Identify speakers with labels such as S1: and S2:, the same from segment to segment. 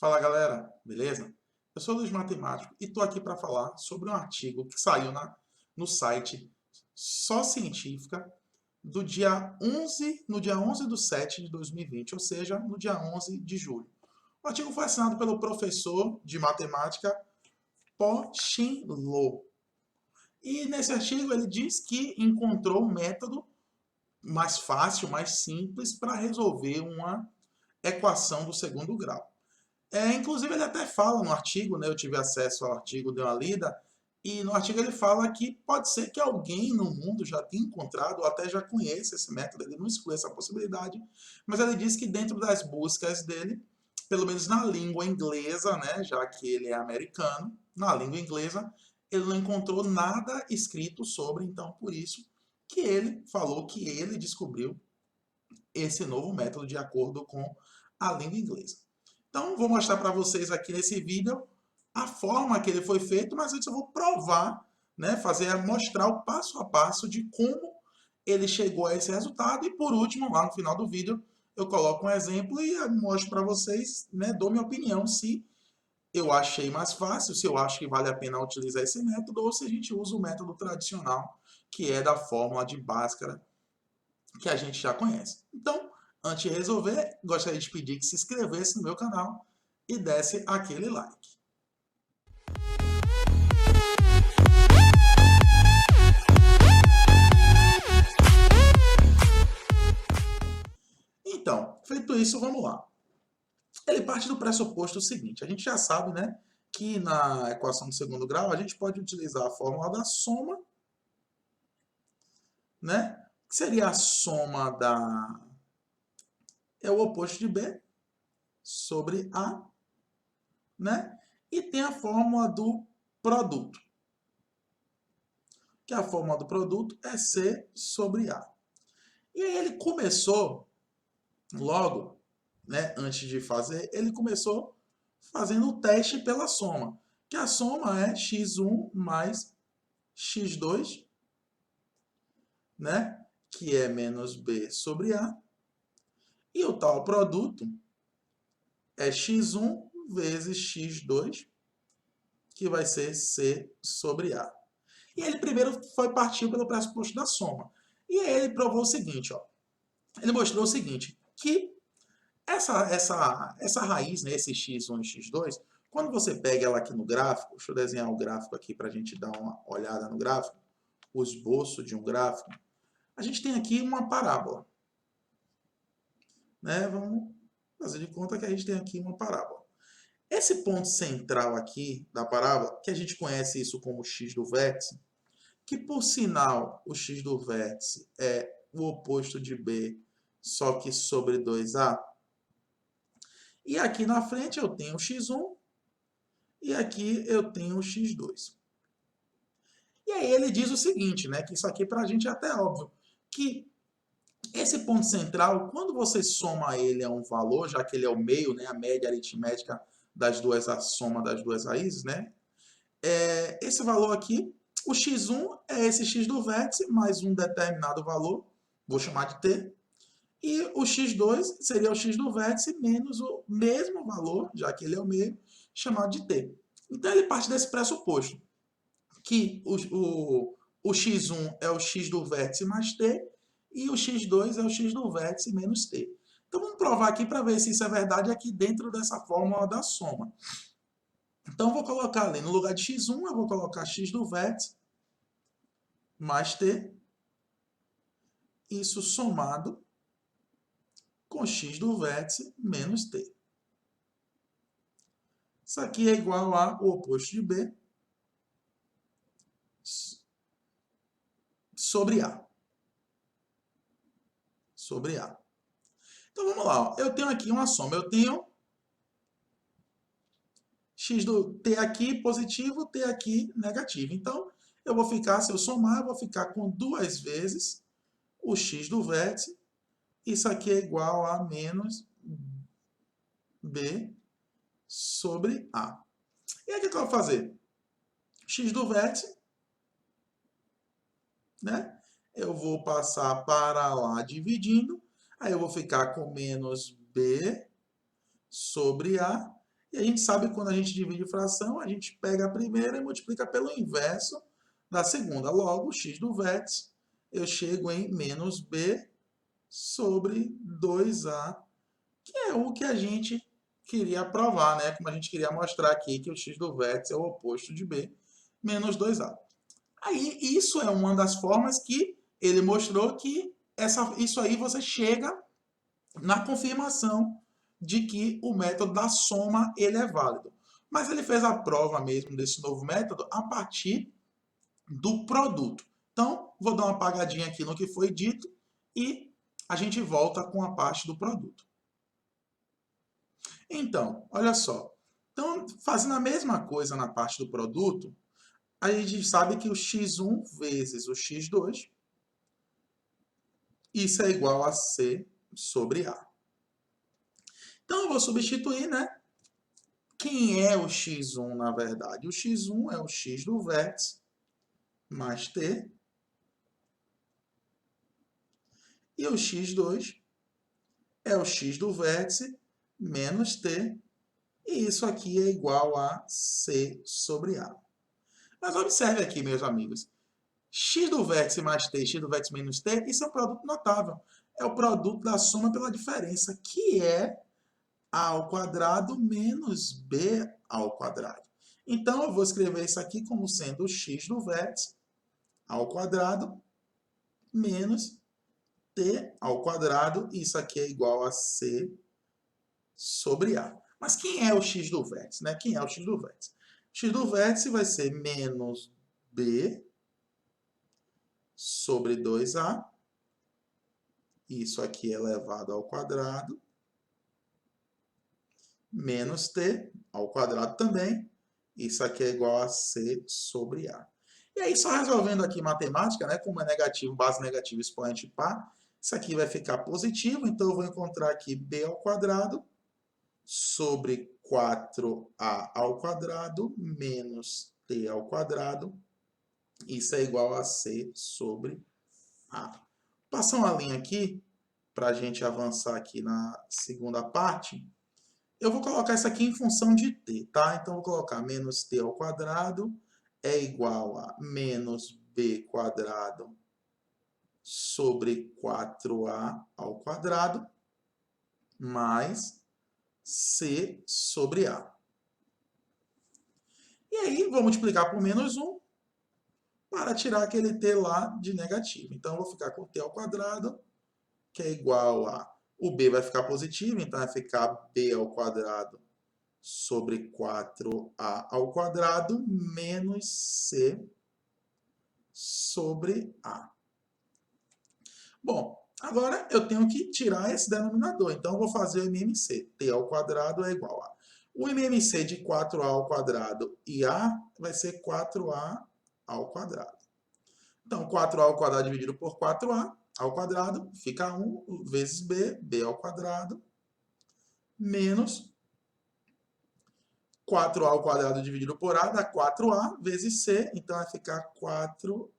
S1: Fala galera, beleza? Eu sou o Luiz Matemático e estou aqui para falar sobre um artigo que saiu no site Só Científica no dia 11 de 7 de 2020, ou seja, no dia 11 de julho. O artigo foi assinado pelo professor de matemática Po Shin Lo. E nesse artigo ele diz que encontrou um método mais fácil, mais simples para resolver uma equação do segundo grau. Inclusive, ele até fala no artigo, né? Eu tive acesso ao artigo, dei uma lida, e no artigo ele fala que pode ser que alguém no mundo já tenha encontrado, ou até já conheça esse método, ele não exclui essa possibilidade, mas ele diz que dentro das buscas dele, pelo menos na língua inglesa, né? Já que ele é americano, na língua inglesa, ele não encontrou nada escrito sobre, então por isso que ele falou que ele descobriu esse novo método de acordo com a língua inglesa. Então, vou mostrar para vocês aqui nesse vídeo a forma que ele foi feito, mas antes eu vou provar, né, mostrar o passo a passo de como ele chegou a esse resultado. E por último, lá no final do vídeo, eu coloco um exemplo e mostro para vocês, né, dou minha opinião se eu achei mais fácil, se eu acho que vale a pena utilizar esse método ou se a gente usa o método tradicional, que é da fórmula de Bhaskara, que a gente já conhece. Então, antes de resolver, gostaria de pedir que se inscrevesse no meu canal e desse aquele like. Então, feito isso, vamos lá. Ele parte do pressuposto seguinte, a gente já sabe, né, que na equação do segundo grau a gente pode utilizar a fórmula da soma, né, que seria a soma é o oposto de B sobre A, né, e tem a fórmula do produto, que a fórmula do produto é C sobre A. E aí ele começou, logo, né, antes de fazer, ele começou fazendo o teste pela soma, que a soma é x1 mais x2, né, que é menos b sobre a, e o tal produto é x1 vezes x2, que vai ser c sobre a. E ele primeiro partiu pelo pressuposto da soma. E aí ele provou o seguinte, ó. Ele mostrou o seguinte, que essa raiz, né, esse x1 e x2, quando você pega ela aqui no gráfico, deixa eu desenhar o gráfico aqui para a gente dar uma olhada no gráfico, o esboço de um gráfico, a gente tem aqui uma parábola. Né? Vamos fazer de conta que a gente tem aqui uma parábola. Esse ponto central aqui da parábola, que a gente conhece isso como x do vértice, que por sinal o x do vértice é o oposto de b, só que sobre 2a, e aqui na frente eu tenho o x1 e aqui eu tenho o x2. E aí ele diz o seguinte, né, que isso aqui para a gente é até óbvio, que esse ponto central, quando você soma ele a um valor, já que ele é o meio, né, a média aritmética das duas, a soma das duas raízes, né, esse valor aqui, o x1 é esse x do vértice mais um determinado valor, vou chamar de t, e o x2 seria o x do vértice menos o mesmo valor, já que ele é o meio, chamado de t. Então ele parte desse pressuposto, que o x1 é o x do vértice mais t, e o x2 é o x do vértice menos t. Então vamos provar aqui para ver se isso é verdade aqui dentro dessa fórmula da soma. Então eu vou colocar ali, no lugar de x1, eu vou colocar x do vértice mais t, isso somado com x do vértice menos t. Isso aqui é igual ao oposto de b sobre a. Sobre a. Então vamos lá, ó. Eu tenho aqui uma soma, eu tenho x do t aqui positivo, t aqui negativo. Então eu vou ficar, se eu somar, eu vou ficar com duas vezes o x do vértice, isso aqui é igual a menos b sobre a. E aí o que eu vou fazer? X do vértice, né? Eu vou passar para lá dividindo, aí eu vou ficar com menos b sobre a, E a gente sabe que quando a gente divide fração, a gente pega a primeira e multiplica pelo inverso da segunda. Logo, x do vértice, eu chego em menos b sobre 2a, que é o que a gente queria provar, né? Como a gente queria mostrar aqui que o x do vértice é o oposto de b, menos 2a. Aí, isso é uma das formas que ele mostrou que isso aí você chega na confirmação de que o método da soma ele é válido. Mas ele fez a prova mesmo desse novo método a partir do produto. Então, vou dar uma apagadinha aqui no que foi dito e a gente volta com a parte do produto. Então, olha só. Então, fazendo a mesma coisa na parte do produto, a gente sabe que o x1 vezes o x2, isso é igual a c sobre a. Então, eu vou substituir, né? Quem é o x1, na verdade? O x1 é o x do vértice mais t. E o x2 é o x do vértice menos t. E isso aqui é igual a c sobre a. Mas observe aqui, meus amigos. X do vértice mais t, x do vértice menos t, isso é um produto notável. É o produto da soma pela diferença, que é a ao quadrado menos b ao quadrado. Então, eu vou escrever isso aqui como sendo x do vértice ao quadrado menos t ao quadrado. Isso aqui é igual a c sobre a. Mas quem é o x do vértice, né? Quem é o x do vértice? O x do vértice vai ser menos b sobre 2a. Isso aqui é elevado ao quadrado. Menos t ao quadrado também. Isso aqui é igual a c sobre a. E aí, só resolvendo aqui matemática, né? Como é negativo, base negativa, expoente par, isso aqui vai ficar positivo. Então, eu vou encontrar aqui b ao quadrado sobre 4a ao quadrado menos t ao quadrado. Isso é igual a c sobre a. Passar uma linha aqui para a gente avançar aqui na segunda parte. Eu vou colocar isso aqui em função de t, tá? Então, eu vou colocar menos t ao quadrado é igual a menos b quadrado sobre 4a ao quadrado mais c sobre a. E aí, vou multiplicar por menos 1 para tirar aquele t lá de negativo. Então, eu vou ficar com t ao quadrado, que é igual a... O b vai ficar positivo, então vai ficar b ao quadrado sobre 4a ao quadrado menos c sobre a. Bom, agora eu tenho que tirar esse denominador. Então, eu vou fazer o MMC. T ao quadrado é igual a... O MMC de 4a ao quadrado e a vai ser 4a ao quadrado. Então, 4a ao quadrado dividido por 4a ao quadrado fica 1 vezes b, b ao quadrado, menos 4a ao quadrado dividido por a dá 4a vezes c, então vai ficar 4ac.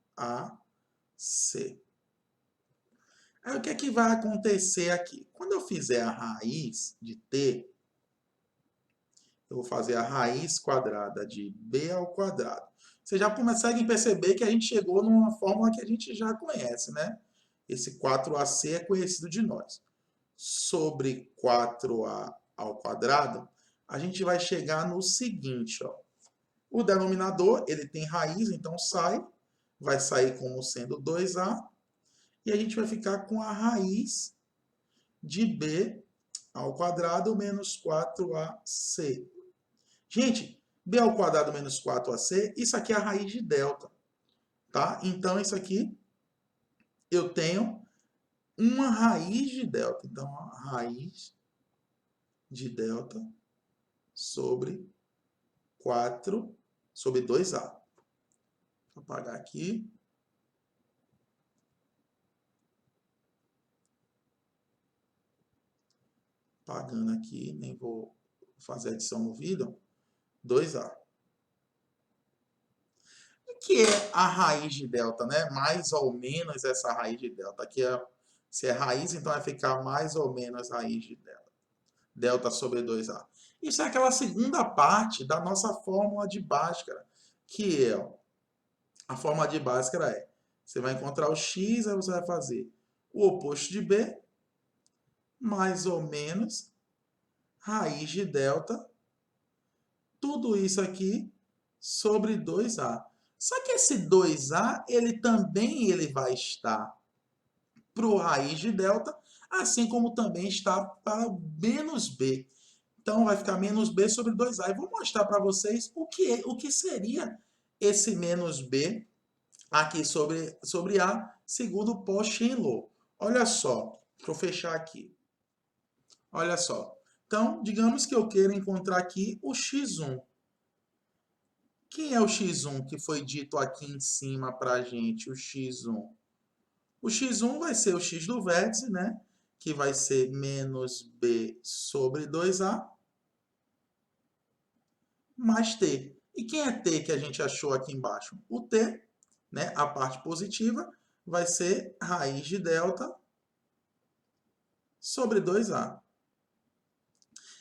S1: Aí o que é que vai acontecer aqui? Quando eu fizer a raiz de t, eu vou fazer a raiz quadrada de b ao quadrado. Vocês já conseguem perceber que a gente chegou numa fórmula que a gente já conhece, né? Esse 4ac é conhecido de nós. Sobre 4a ao quadrado, a gente vai chegar no seguinte, ó. O denominador, ele tem raiz, então vai sair como sendo 2a, e a gente vai ficar com a raiz de b ao quadrado menos 4ac. Gente, b ao quadrado menos 4ac, isso aqui é a raiz de delta, tá? Então, isso aqui, eu tenho uma raiz de delta. Então, a raiz de delta sobre 4 sobre 2a. Vou apagar aqui. Apagando aqui, nem vou fazer adição no vídeo. 2a. O que é a raiz de delta, né? Mais ou menos essa raiz de delta. Aqui se é raiz, então vai ficar mais ou menos raiz de delta. Delta sobre 2a. Isso é aquela segunda parte da nossa fórmula de Bhaskara, que é, ó, a fórmula de Bhaskara é, você vai encontrar o x, aí você vai fazer o oposto de b, mais ou menos raiz de delta, tudo isso aqui sobre 2a. Só que esse 2a, ele também vai estar para o raiz de delta, assim como também está para menos b. Então, vai ficar menos b sobre 2a. E vou mostrar para vocês o que seria esse menos b aqui sobre a, segundo Paul-Shenlow. Olha só, deixa eu fechar aqui. Olha só. Então, digamos que eu queira encontrar aqui o x1. Quem é o x1 que foi dito aqui em cima para a gente? O x1. O x1 vai ser o x do vértice, né? Que vai ser menos b sobre 2a, mais t. E quem é t que a gente achou aqui embaixo? O t, né? A parte positiva, vai ser raiz de delta sobre 2a.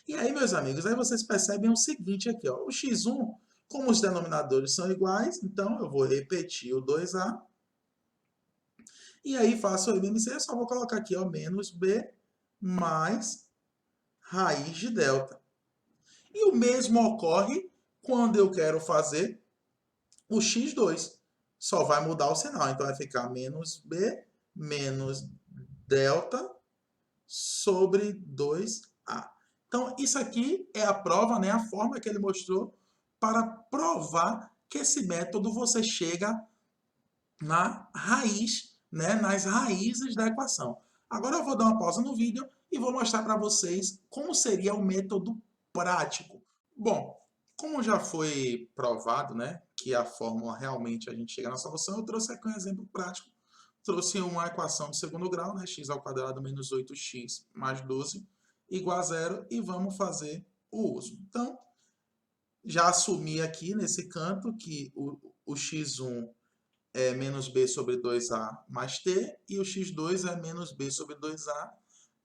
S1: E aí, meus amigos, aí vocês percebem o seguinte aqui, ó. O x1, como os denominadores são iguais, então eu vou repetir o 2a. E aí faço o MMC, eu só vou colocar aqui, ó, menos b mais raiz de delta. E o mesmo ocorre quando eu quero fazer o x2. Só vai mudar o sinal. Então, vai ficar menos b menos delta sobre 2a. Então, isso aqui é a prova, né, a forma que ele mostrou para provar que esse método você chega na raiz, né, nas raízes da equação. Agora eu vou dar uma pausa no vídeo e vou mostrar para vocês como seria o método prático. Bom, como já foi provado, né, que a fórmula realmente a gente chega na solução, eu trouxe aqui um exemplo prático. Trouxe uma equação de segundo grau, né, x ao quadrado menos 8x mais 12 igual a zero, e vamos fazer o uso. Então, já assumi aqui nesse canto que o x1 é menos b sobre 2a mais t, e o x2 é menos b sobre 2a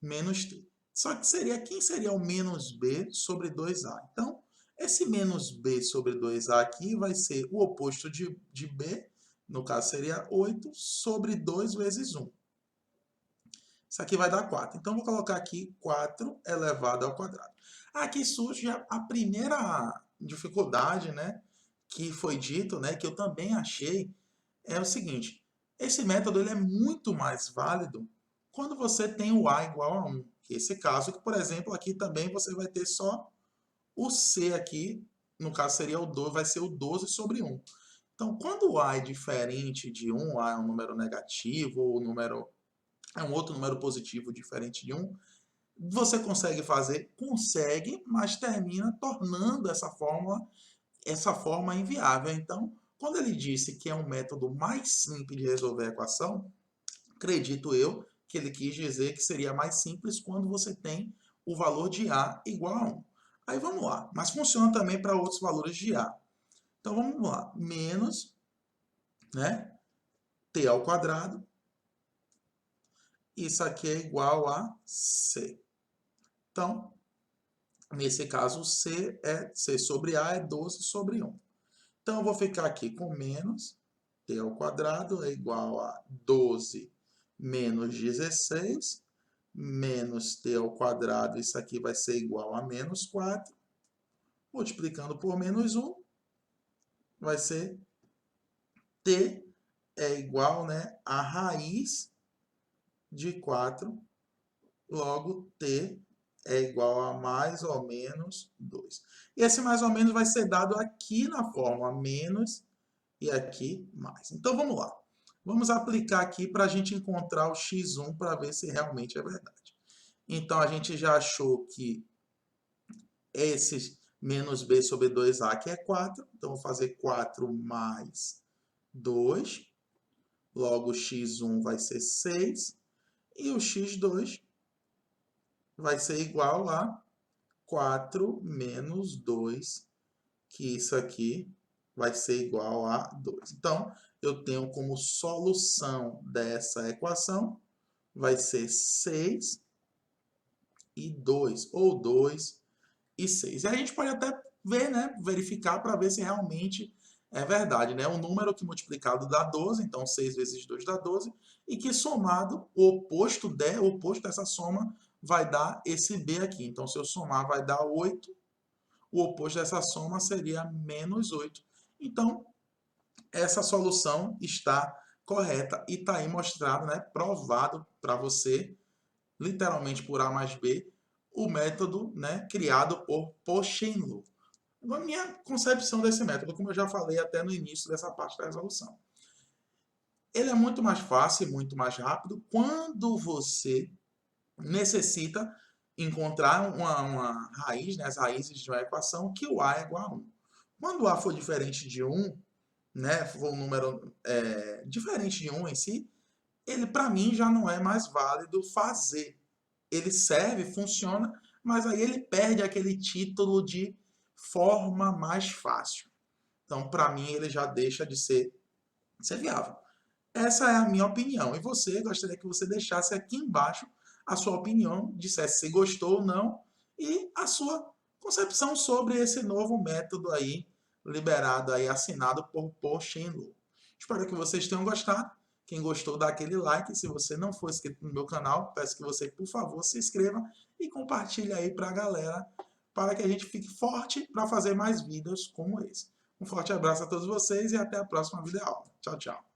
S1: menos t. Só que quem seria o menos b sobre 2a? Então, esse menos b sobre 2a aqui vai ser o oposto de b, no caso seria 8, sobre 2 vezes 1. Isso aqui vai dar 4. Então, vou colocar aqui 4 elevado ao quadrado. Aqui surge a primeira dificuldade, né, que foi dito, né, que eu também achei, é o seguinte: esse método ele é muito mais válido quando você tem o a igual a 1. Que esse caso, que por exemplo, aqui também você vai ter só o c aqui, no caso seria o 12, vai ser o 12 sobre 1. Então, quando o a é diferente de 1, a é um número negativo, ou é um outro número positivo diferente de 1, você consegue fazer? Consegue, mas termina tornando essa forma inviável. Então, quando ele disse que é um método mais simples de resolver a equação, acredito eu que ele quis dizer que seria mais simples quando você tem o valor de A igual a 1. Aí vamos lá, mas funciona também para outros valores de A. Então vamos lá, menos, né, t ao quadrado, isso aqui é igual a c. Então, nesse caso, c sobre A é 12 sobre 1. Então, eu vou ficar aqui com menos t ao quadrado é igual a 12 menos 16, menos t ao quadrado, isso aqui vai ser igual a menos 4, multiplicando por menos 1, vai ser t é igual, né, a raiz de 4, logo t é igual a mais ou menos 2. E esse mais ou menos vai ser dado aqui na fórmula, menos e aqui mais. Então vamos lá. Vamos aplicar aqui para a gente encontrar o x1 para ver se realmente é verdade. Então a gente já achou que esse menos b sobre 2a aqui é 4. Então vou fazer 4 mais 2. Logo x1 vai ser 6. E o x2 vai ser igual a 4 menos 2, que isso aqui vai ser igual a 2. Então, eu tenho como solução dessa equação, vai ser 6 e 2, ou 2 e 6. E a gente pode até ver, né, verificar para ver se realmente é verdade, né? Um número que multiplicado dá 12, então 6 vezes 2 dá 12, e que somado, o oposto dessa soma vai dar esse B aqui. Então, se eu somar, vai dar 8, o oposto dessa soma seria menos 8. Então, essa solução está correta e está aí mostrado, né, provado para você, literalmente por A mais B, o método, né, criado por Pochenlo. A minha concepção desse método, como eu já falei até no início dessa parte da resolução. Ele é muito mais fácil e muito mais rápido quando você necessita encontrar uma raiz, né, as raízes de uma equação, que o A é igual a 1. Quando o A for diferente de 1, né, for um número diferente de 1 em si, ele para mim já não é mais válido fazer. Ele serve, funciona, mas aí ele perde aquele título de forma mais fácil. Então, para mim, ele já deixa de ser viável. Essa é a minha opinião. E você, gostaria que você deixasse aqui embaixo a sua opinião, dissesse se gostou ou não, e a sua concepção sobre esse novo método aí, liberado aí, assinado por Pochenlo. Espero que vocês tenham gostado. Quem gostou, dá aquele like. Se você não for inscrito no meu canal, peço que você, por favor, se inscreva e compartilhe aí para a galera, para que a gente fique forte para fazer mais vídeos como esse. Um forte abraço a todos vocês e até a próxima videoaula. Tchau, tchau.